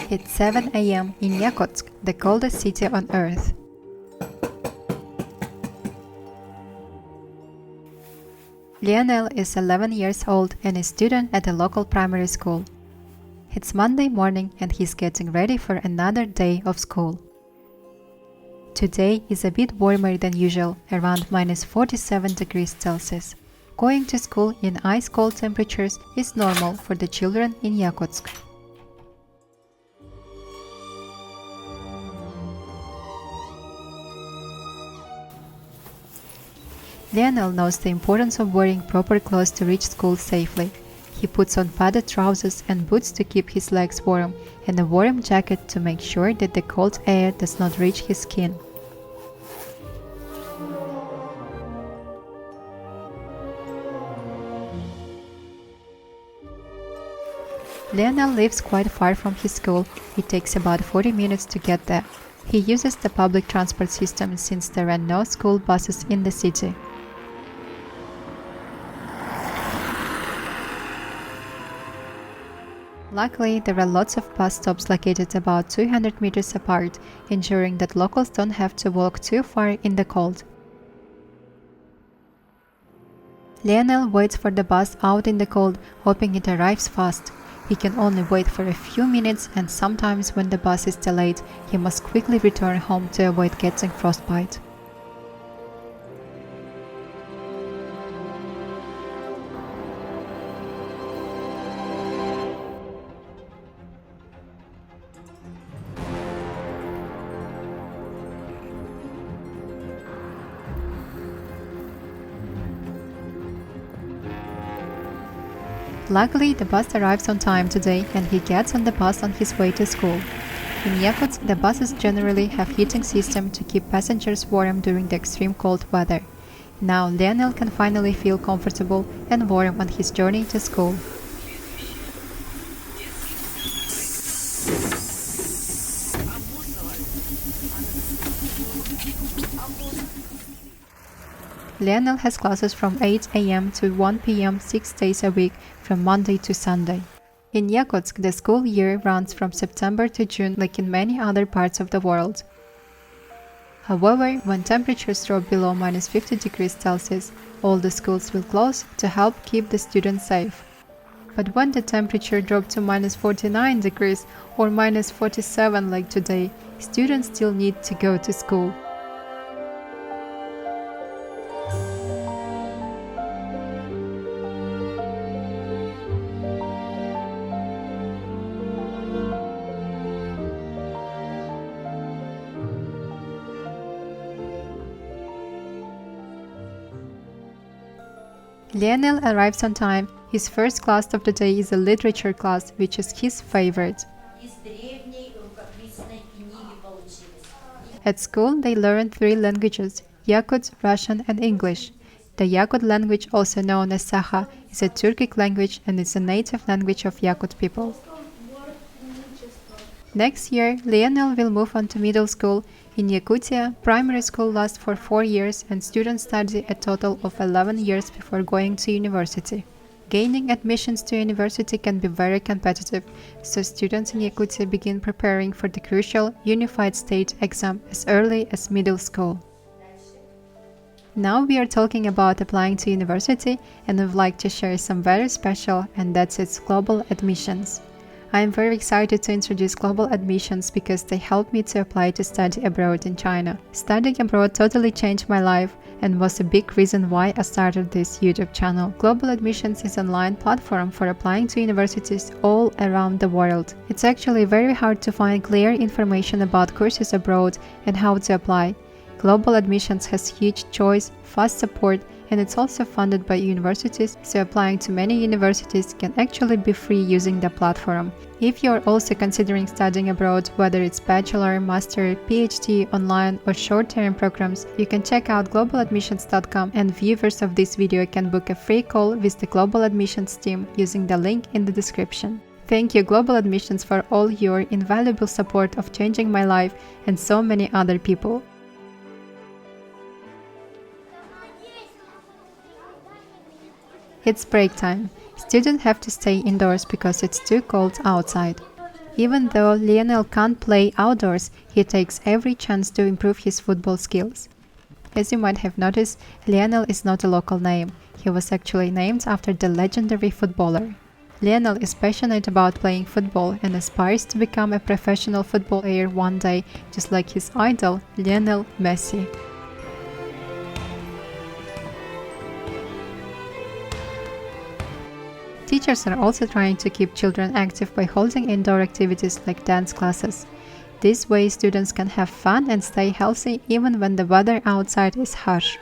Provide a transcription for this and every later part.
It's 7 a.m. in Yakutsk, the coldest city on Earth. Lionel is 11 years old and a student at a local primary school. It's Monday morning and he's getting ready for another day of school. Today is a bit warmer than usual, around minus 47 degrees Celsius. Going to school in ice-cold temperatures is normal for the children in Yakutsk. Lionel knows the importance of wearing proper clothes to reach school safely. He puts on padded trousers and boots to keep his legs warm, and a warm jacket to make sure that the cold air does not reach his skin. Lionel lives quite far from his school. It takes about 40 minutes to get there. He uses the public transport system since there are no school buses in the city. Luckily, there are lots of bus stops located about 200 meters apart, ensuring that locals don't have to walk too far in the cold. Lionel waits for the bus out in the cold, hoping it arrives fast. He can only wait for a few minutes, and sometimes when the bus is delayed, he must quickly return home to avoid getting frostbite. Luckily, the bus arrives on time today and he gets on the bus on his way to school. In Yakutsk, the buses generally have heating system to keep passengers warm during the extreme cold weather. Now Lionel can finally feel comfortable and warm on his journey to school. Lionel has classes from 8 a.m. to 1 p.m. 6 days a week, from Monday to Sunday. In Yakutsk, the school year runs from September to June like in many other parts of the world. However, when temperatures drop below minus 50 degrees Celsius, all the schools will close to help keep the students safe. But when the temperature drops to minus 49 degrees or minus 47 like today, students still need to go to school. Lionel arrives on time. His first class of the day is a literature class, which is his favorite. At school, they learn 3 languages: Yakut, Russian and English. The Yakut language, also known as Saha, is a Turkic language and is a native language of Yakut people. Next year, Lionel will move on to middle school. In Yakutia, primary school lasts for 4 years and students study a total of 11 years before going to university. Gaining admissions to university can be very competitive, so students in Yakutia begin preparing for the crucial Unified State exam as early as middle school. Now we are talking about applying to university, and I would like to share some very special, and that's its global admissions. I am very excited to introduce global admissions because they helped me to apply to study abroad in China. Studying abroad totally changed my life and was a big reason why I started this YouTube channel. Global Admissions is an online platform for applying to universities all around the world. It's actually very hard to find clear information about courses abroad and how to apply. Global Admissions has huge choice, fast support, and it's also funded by universities, so applying to many universities can actually be free using the platform. If you are also considering studying abroad, whether it's bachelor, master, PhD, online or short-term programs, you can check out globaladmissions.com, and viewers of this video can book a free call with the Global Admissions team using the link in the description. Thank you, Global Admissions, for all your invaluable support of changing my life and so many other people. It's break time. Students have to stay indoors because it's too cold outside. Even though Lionel can't play outdoors, he takes every chance to improve his football skills. As you might have noticed, Lionel is not a local name. He was actually named after the legendary footballer. Lionel is passionate about playing football and aspires to become a professional football player one day, just like his idol, Lionel Messi. Teachers are also trying to keep children active by holding indoor activities like dance classes. This way, students can have fun and stay healthy even when the weather outside is harsh.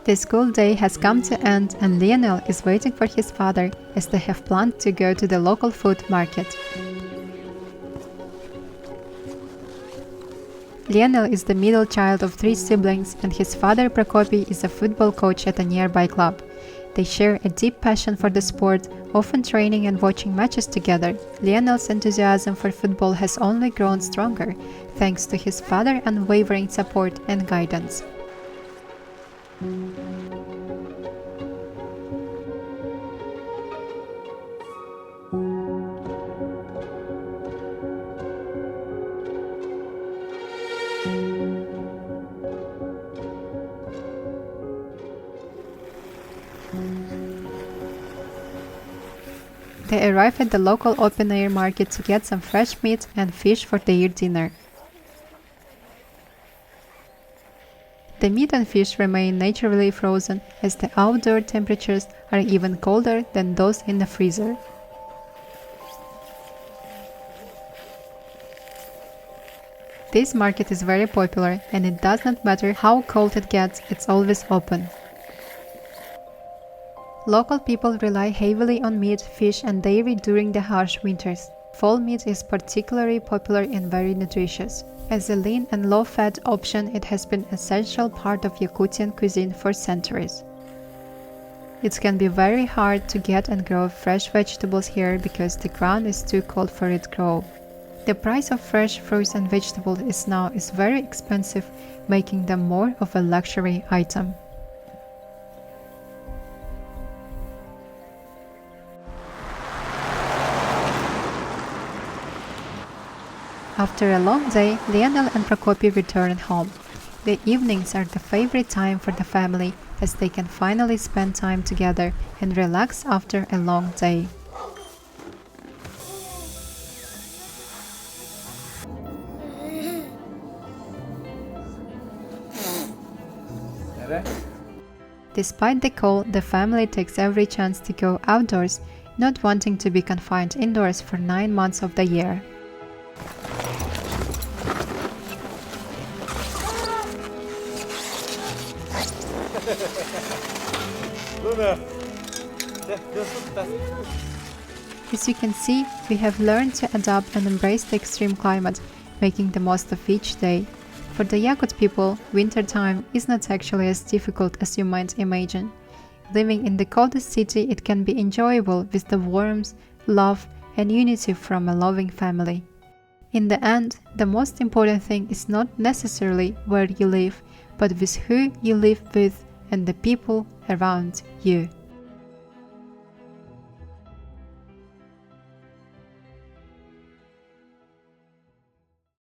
The school day has come to end and Lionel is waiting for his father as they have planned to go to the local food market. Lionel is the middle child of 3 siblings and his father Prokopy is a football coach at a nearby club. They share a deep passion for the sport, often training and watching matches together. Lionel's enthusiasm for football has only grown stronger, thanks to his father's unwavering support and guidance. They arrive at the local open-air market to get some fresh meat and fish for their dinner. The meat and fish remain naturally frozen as the outdoor temperatures are even colder than those in the freezer. This market is very popular and it does not matter how cold it gets, it's always open. Local people rely heavily on meat, fish and dairy during the harsh winters. Fall meat is particularly popular and very nutritious. As a lean and low-fat option, it has been an essential part of Yakutian cuisine for centuries. It can be very hard to get and grow fresh vegetables here because the ground is too cold for it to grow. The price of fresh fruits and vegetables is very expensive, making them more of a luxury item. After a long day, Lionel and Prokopy return home. The evenings are the favorite time for the family as they can finally spend time together and relax after a long day. Despite the cold, the family takes every chance to go outdoors, not wanting to be confined indoors for 9 months of the year. As you can see, we have learned to adapt and embrace the extreme climate, making the most of each day. For the Yakut people, winter time is not actually as difficult as you might imagine. Living in the coldest city, it can be enjoyable with the warmth, love, and unity from a loving family. In the end, the most important thing is not necessarily where you live, but with who you live with and the people around you.